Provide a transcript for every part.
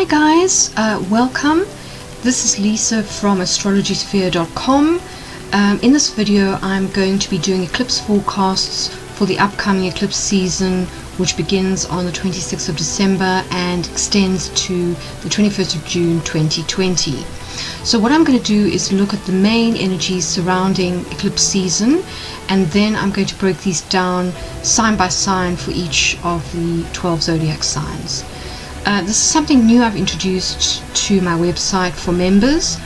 Hi guys, welcome. This is Lisa from astrologysphere.com. In this video I'm going to be doing eclipse forecasts for the upcoming eclipse season, which begins on the 26th of December and extends to the 21st of June 2020. So what I'm going to do is look at the main energies surrounding eclipse season, and then I'm going to break these down sign by sign for each of the 12 zodiac signs. This is something new I've introduced to my website for members,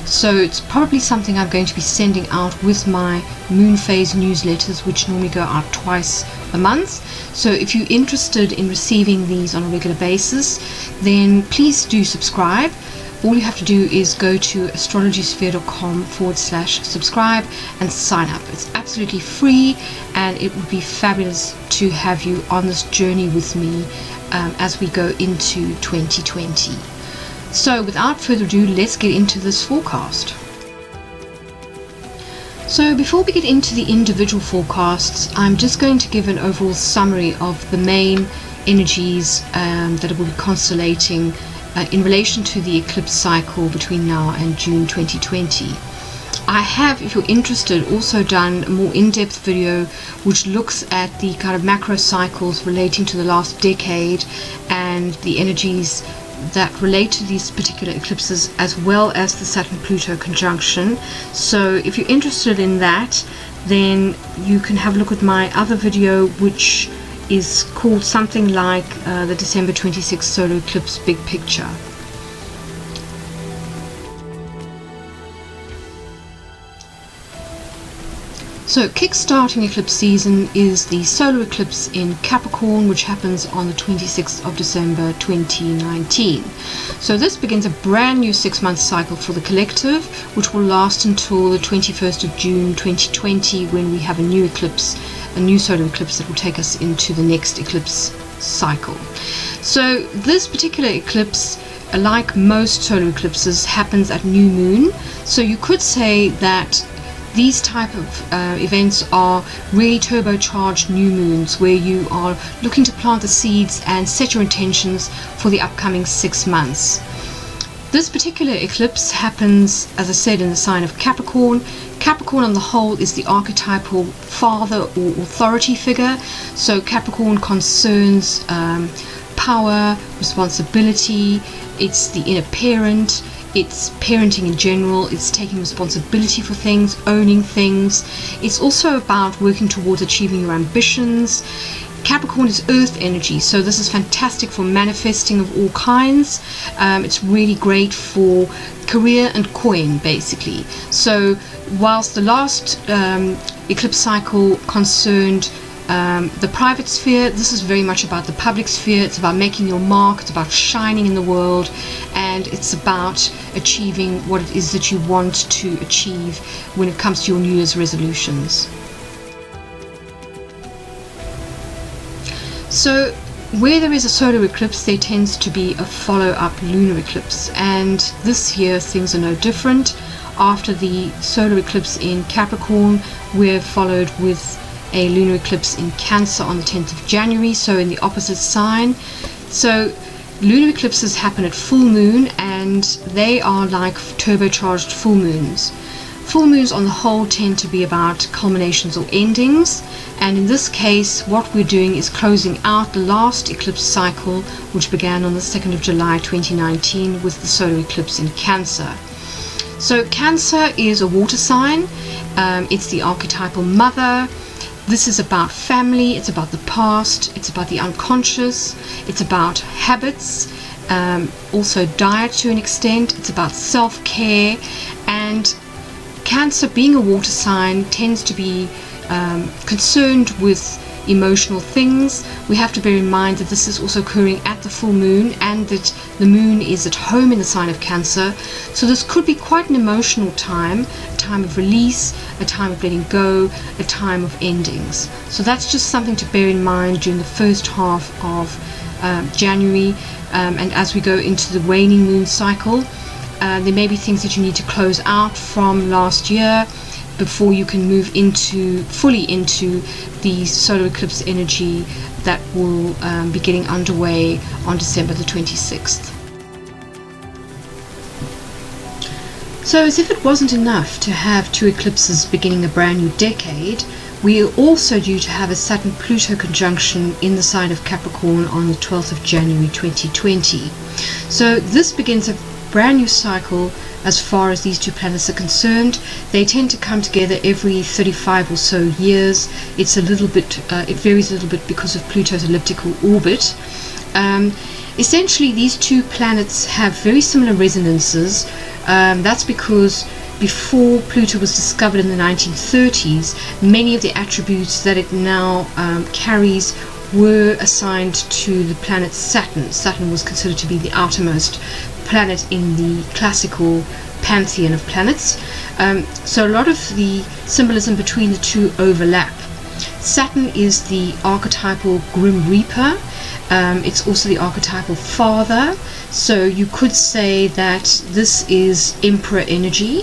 so it's probably something I'm going to be sending out with my moon phase newsletters, which normally go out twice a month. So if you're interested in receiving these on a regular basis, then please do subscribe. All you have to do is go to astrologysphere.com/subscribe and sign up. It's absolutely free, and it would be fabulous to have you on this journey with me as we go into 2020. So without further ado, let's get into this forecast. So before we get into the individual forecasts, I'm just going to give an overall summary of the main energies that will be constellating in relation to the eclipse cycle between now and June 2020. I have, if you're interested, also done a more in-depth video which looks at the kind of macro cycles relating to the last decade and the energies that relate to these particular eclipses, as well as the Saturn-Pluto conjunction. So if you're interested in that, then you can have a look at my other video, which is called something like the December 26th solar eclipse big picture. So kick-starting eclipse season is the solar eclipse in Capricorn, which happens on the 26th of December 2019. So this begins a brand new 6-month cycle for the collective, which will last until the 21st of June 2020, when we have a new eclipse, a new solar eclipse that will take us into the next eclipse cycle. So this particular eclipse, like most solar eclipses, happens at new moon. So you could say that these type of events are really turbocharged new moons, where you are looking to plant the seeds and set your intentions for the upcoming 6 months. This particular eclipse happens, as I said, in the sign of Capricorn. Capricorn on the whole is the archetypal father or authority figure. So Capricorn concerns power, responsibility, it's the inner parent, it's parenting in general, it's taking responsibility for things, owning things. It's also about working towards achieving your ambitions. Capricorn is earth energy, so this is fantastic for manifesting of all kinds. It's really great for career and coin, basically. So whilst the last eclipse cycle concerned the private sphere, this is very much about the public sphere. It's about making your mark, it's about shining in the world, and it's about achieving what it is that you want to achieve when it comes to your New Year's resolutions. So where there is a solar eclipse, there tends to be a follow-up lunar eclipse, and this year things are no different. After the solar eclipse in Capricorn, we're followed with a lunar eclipse in Cancer on the 10th of January, so in the opposite sign. So lunar eclipses happen at full moon, and they are like turbocharged full moons. Full moons on the whole tend to be about culminations or endings, and in this case what we're doing is closing out the last eclipse cycle, which began on the 2nd of July 2019 with the solar eclipse in Cancer. So Cancer is a water sign. It's the archetypal mother. This is about family, it's about the past, it's about the unconscious, it's about habits, also diet to an extent, it's about self-care. And Cancer, being a water sign, tends to be concerned with emotional things. We have to bear in mind that this is also occurring at the full moon, and that the moon is at home in the sign of Cancer. So this could be quite an emotional time, a time of release, a time of letting go, a time of endings. So that's just something to bear in mind during the first half of January, and as we go into the waning moon cycle, there may be things that you need to close out from last year before you can move fully into the solar eclipse energy that will be getting underway on December the 26th. So as if it wasn't enough to have two eclipses beginning a brand new decade, we are also due to have a Saturn-Pluto conjunction in the sign of Capricorn on the 12th of January 2020. So this begins a brand new cycle as far as these two planets are concerned. They tend to come together every 35 or so years. It's a little bit, it varies a little bit because of Pluto's elliptical orbit. Essentially, these two planets have very similar resonances. That's because before Pluto was discovered in the 1930s, many of the attributes that it now carries were assigned to the planet Saturn. Saturn was considered to be the outermost planet in the classical pantheon of planets. So a lot of the symbolism between the two overlap. Saturn is the archetypal Grim Reaper. It's also the archetypal father, so you could say that this is Emperor energy.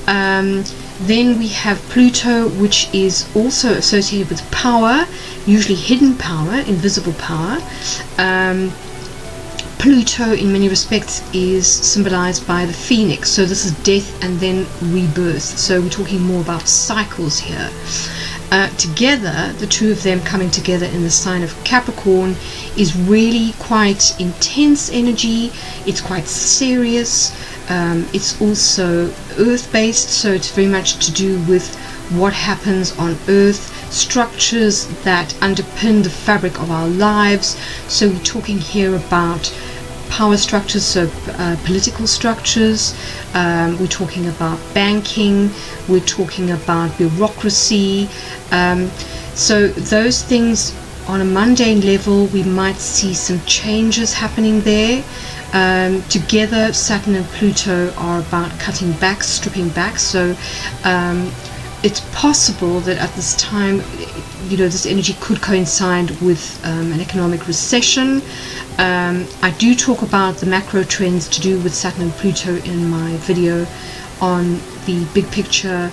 Then we have Pluto, which is also associated with power, usually hidden power, invisible power. Pluto in many respects is symbolized by the phoenix, so this is death and then rebirth, so we're talking more about cycles here. Together, the two of them coming together in the sign of Capricorn is really quite intense energy. It's quite serious. It's also earth-based, so it's very much to do with what happens on Earth, structures that underpin the fabric of our lives. So we're talking here about power structures, so political structures. We're talking about banking. We're talking about bureaucracy. So those things on a mundane level, we might see some changes happening there. Together, Saturn and Pluto are about cutting back, stripping back. So it's possible that at this time, this energy could coincide with an economic recession. I do talk about the macro trends to do with Saturn and Pluto in my video on the big picture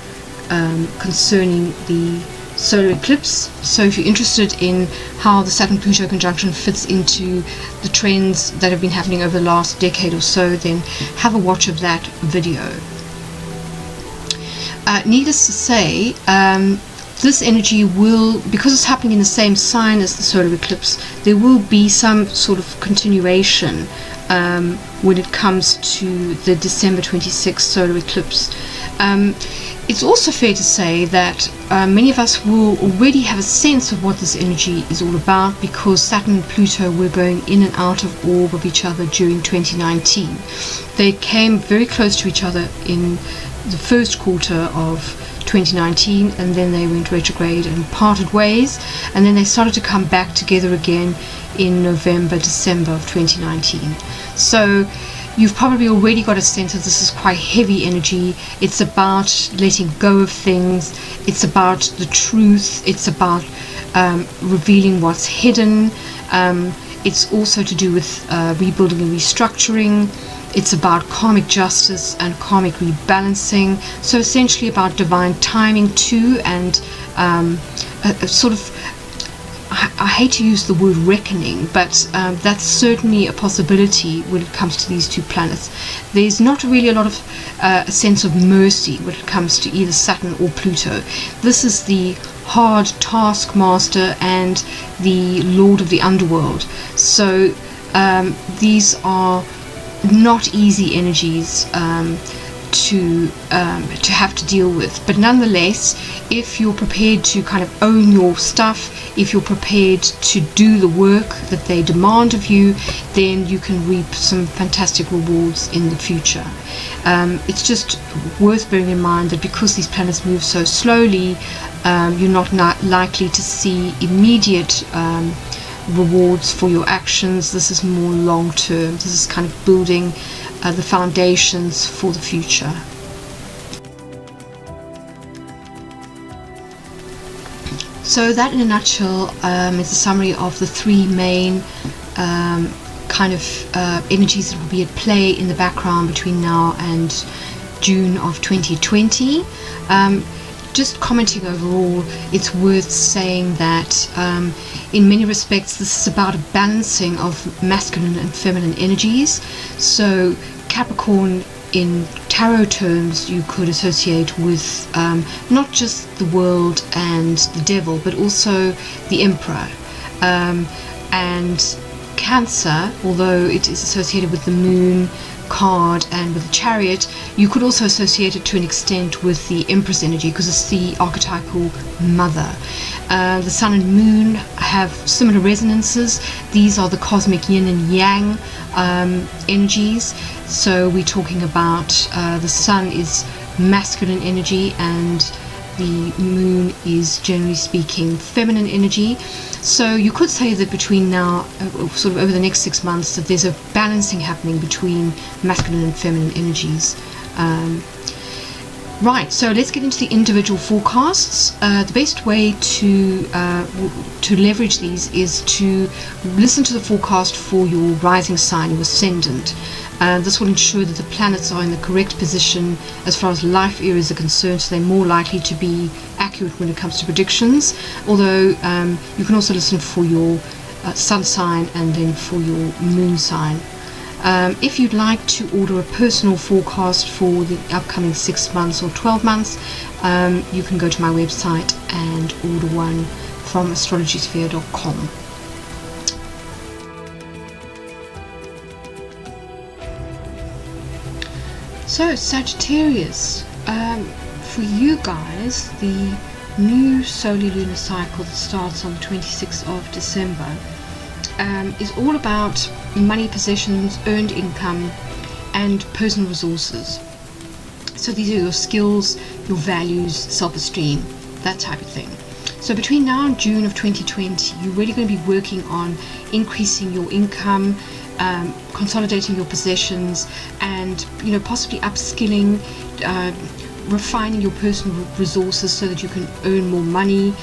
concerning the solar eclipse. So if you're interested in how the Saturn-Pluto conjunction fits into the trends that have been happening over the last decade or so, then have a watch of that video. Needless to say, this energy will, because it's happening in the same sign as the solar eclipse, there will be some sort of continuation when it comes to the December 26th solar eclipse. It's also fair to say that many of us will already have a sense of what this energy is all about, because Saturn and Pluto were going in and out of orb of each other during 2019. They came very close to each other in the first quarter of 2019, and then they went retrograde and parted ways, and then they started to come back together again in November, December of 2019. So you've probably already got a sense that this is quite heavy energy. It's about letting go of things. It's about the truth. It's about revealing what's hidden. It's also to do with rebuilding and restructuring. It's about karmic justice and karmic rebalancing. So essentially about divine timing too, and a sort of, I hate to use the word reckoning, but that's certainly a possibility when it comes to these two planets. There's not really a lot of a sense of mercy when it comes to either Saturn or Pluto. This is the hard taskmaster and the lord of the underworld. So these are not easy energies to have to deal with, but nonetheless, if you're prepared to kind of own your stuff, if you're prepared to do the work that they demand of you, then you can reap some fantastic rewards in the future. It's just worth bearing in mind that because these planets move so slowly, you're not likely to see immediate rewards for your actions. This is more long term. This is kind of building the foundations for the future. So that in a nutshell is a summary of the three main kind of energies that will be at play in the background between now and June of 2020. Just commenting overall, it's worth saying that in many respects this is about a balancing of masculine and feminine energies. So Capricorn in tarot terms, you could associate with not just the world and the devil, but also the emperor. And Cancer, although it is associated with the moon card and with the chariot, you could also associate it to an extent with the empress energy, because it's the archetypal mother. The sun and moon have similar resonances. These are the cosmic yin and yang energies. So we're talking about the sun is masculine energy and the moon is, generally speaking, feminine energy. So you could say that between now, sort of over the next 6 months, that there's a balancing happening between masculine and feminine energies. Right, so let's get into the individual forecasts. The best way to leverage these is to listen to the forecast for your rising sign, your ascendant. This will ensure that the planets are in the correct position as far as life areas are concerned, so they're more likely to be accurate when it comes to predictions. Although you can also listen for your sun sign and then for your moon sign. If you'd like to order a personal forecast for the upcoming 6 months or 12 months, you can go to my website and order one from astrologysphere.com. So Sagittarius, for you guys, the new solar lunar cycle that starts on the 26th of December is all about money, possessions, earned income, and personal resources. So these are your skills, your values, self-esteem, that type of thing. So between now and June of 2020, you're really going to be working on increasing your income, consolidating your possessions, and possibly upskilling, refining your personal resources so that you can earn more money.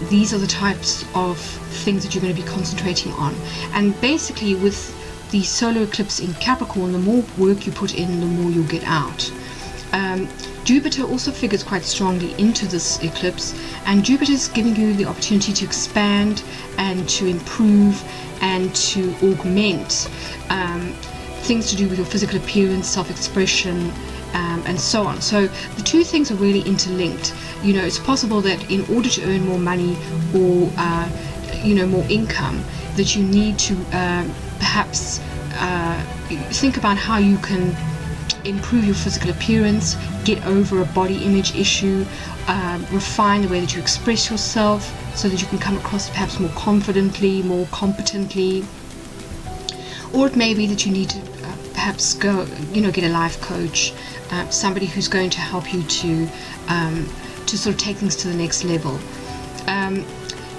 These are the types of things that you're going to be concentrating on. And basically, with the solar eclipse in Capricorn, the more work you put in, the more you'll get out. Jupiter also figures quite strongly into this eclipse, and Jupiter is giving you the opportunity to expand and to improve and to augment things to do with your physical appearance, self-expression, and so on. So the two things are really interlinked. It's possible that in order to earn more money or more income, that you need to perhaps think about how you can improve your physical appearance, get over a body image issue, refine the way that you express yourself so that you can come across perhaps more confidently, more competently. Or it may be that you need to perhaps go, get a life coach, somebody who's going to help you to sort of take things to the next level.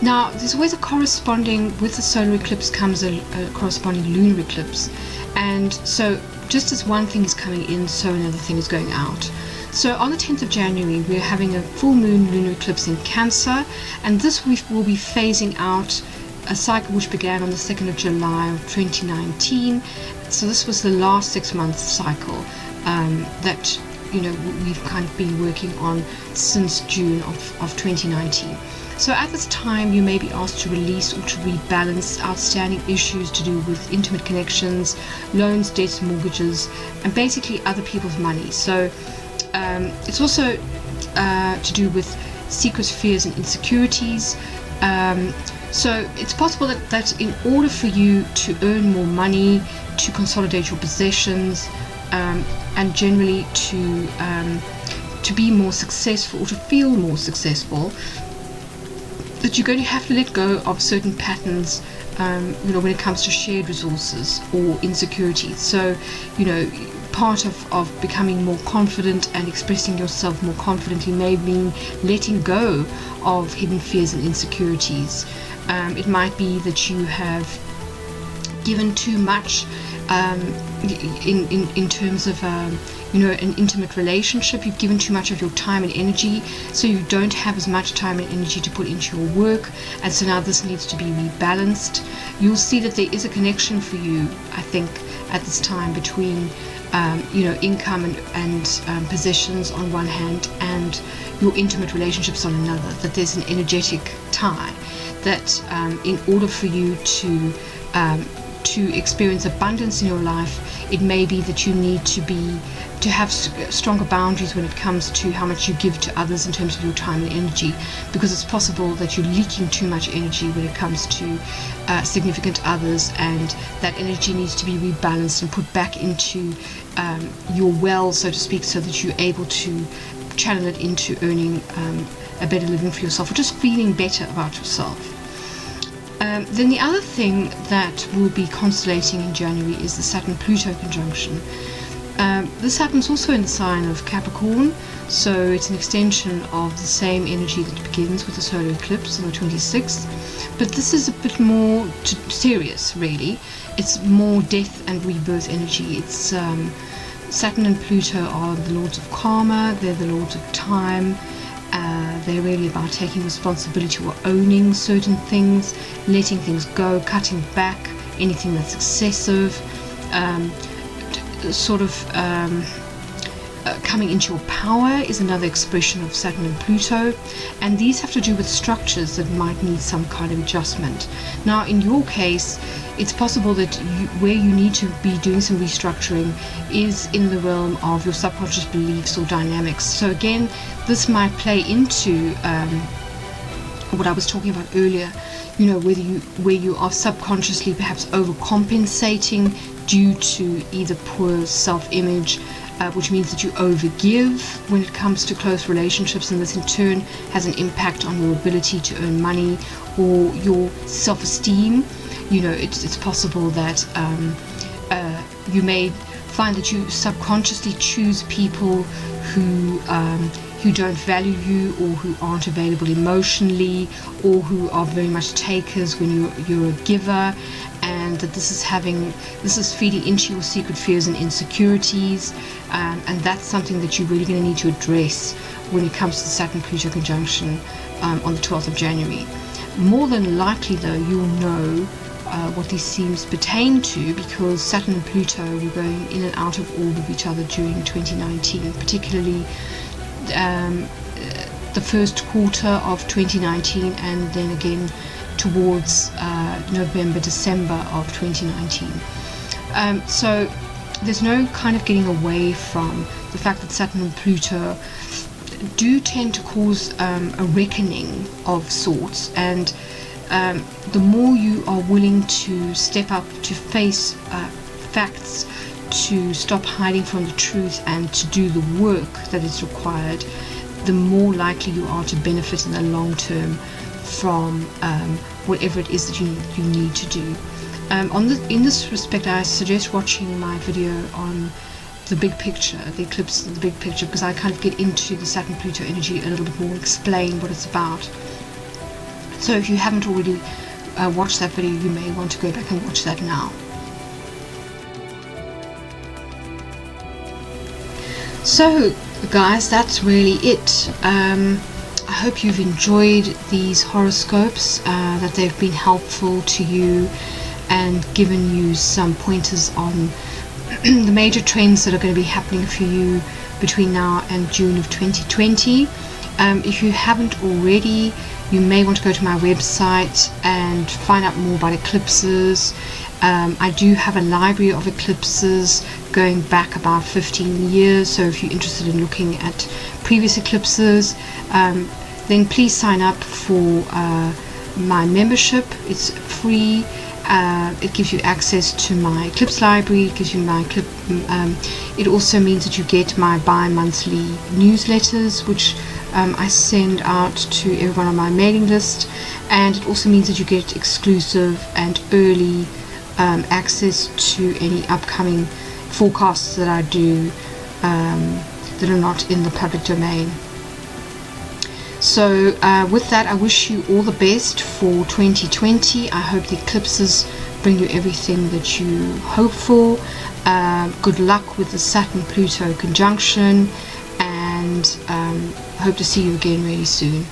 Now, there's always a corresponding, with the solar eclipse comes a corresponding lunar eclipse. And so just as one thing is coming in, so another thing is going out. So on the 10th of January, we're having a full moon lunar eclipse in Cancer, and this will be phasing out a cycle which began on the 2nd of July of 2019. So this was the last 6-month cycle that we've kind of been working on since June of 2019. So at this time, you may be asked to release or to rebalance outstanding issues to do with intimate connections, loans, debts, mortgages, and basically other people's money. So it's also to do with secrets, fears, and insecurities. So it's possible that in order for you to earn more money, to consolidate your possessions, and generally to be more successful or to feel more successful, that you're going to have to let go of certain patterns, when it comes to shared resources or insecurities. So, part of becoming more confident and expressing yourself more confidently may mean letting go of hidden fears and insecurities. It might be that you have given too much in terms of an intimate relationship. You've given too much of your time and energy, so you don't have as much time and energy to put into your work, and so now this needs to be rebalanced. You'll see that there is a connection for you, I think, at this time between income and possessions on one hand and your intimate relationships on another, that there's an energetic tie, that in order for you to experience abundance in your life, It may be that you need to have stronger boundaries when it comes to how much you give to others in terms of your time and energy, because it's possible that you're leaking too much energy when it comes to significant others, and that energy needs to be rebalanced and put back into your well, so to speak, so that you're able to channel it into earning a better living for yourself, or just feeling better about yourself. Then the other thing that will be constellating in January is the Saturn-Pluto conjunction. This happens also in the sign of Capricorn, so it's an extension of the same energy that begins with the solar eclipse on the 26th, but this is a bit more serious, really. It's more death and rebirth energy. It's Saturn and Pluto are the lords of karma, they're the lords of time. They're really about taking responsibility or owning certain things, letting things go, cutting back anything that's excessive, coming into your power is another expression of Saturn and Pluto, and these have to do with structures that might need some kind of adjustment. Now, in your case, it's possible that where you need to be doing some restructuring is in the realm of your subconscious beliefs or dynamics. So again, this might play into what I was talking about earlier, you know, where you are subconsciously perhaps overcompensating due to either poor self-image, which means that you overgive when it comes to close relationships, and this in turn has an impact on your ability to earn money or your self-esteem. You know, it's possible that you may find that you subconsciously choose people who don't value you, or who aren't available emotionally, or who are very much takers when you're a giver, and that this is feeding into your secret fears and insecurities, and that's something that you're really going to need to address when it comes to the Saturn-Pluto conjunction on the 12th of January. More than likely, though, you'll know what these themes pertain to, because Saturn and Pluto were going in and out of order of each other during 2019, particularly the first quarter of 2019, and then again towards November, December of 2019. So there's no kind of getting away from the fact that Saturn and Pluto do tend to cause a reckoning of sorts, and the more you are willing to step up to face facts, to stop hiding from the truth, and to do the work that is required, the more likely you are to benefit in the long term from whatever it is that you need to do. In this respect, I suggest watching my video on the big picture, the eclipse, the big picture, because I kind of get into the Saturn-Pluto energy a little bit more, explain what it's about. So if you haven't already watched that video, you may want to go back and watch that now. So guys, that's really it. I hope you've enjoyed these horoscopes, that they've been helpful to you and given you some pointers on the major trends that are going to be happening for you between now and June of 2020. If you haven't already, you may want to go to my website and find out more about eclipses. I do have a library of eclipses going back about 15 years, so if you're interested in looking at previous eclipses, then please sign up for my membership. It's free. It gives you access to my eclipse library. It gives you my it also means that you get my bi-monthly newsletters, which I send out to everyone on my mailing list, and it also means that you get exclusive and early access to any upcoming forecasts that I do that are not in the public domain. So with that, I wish you all the best for 2020. I hope the eclipses bring you everything that you hope for. Good luck with the Saturn-Pluto conjunction, and hope to see you again really soon.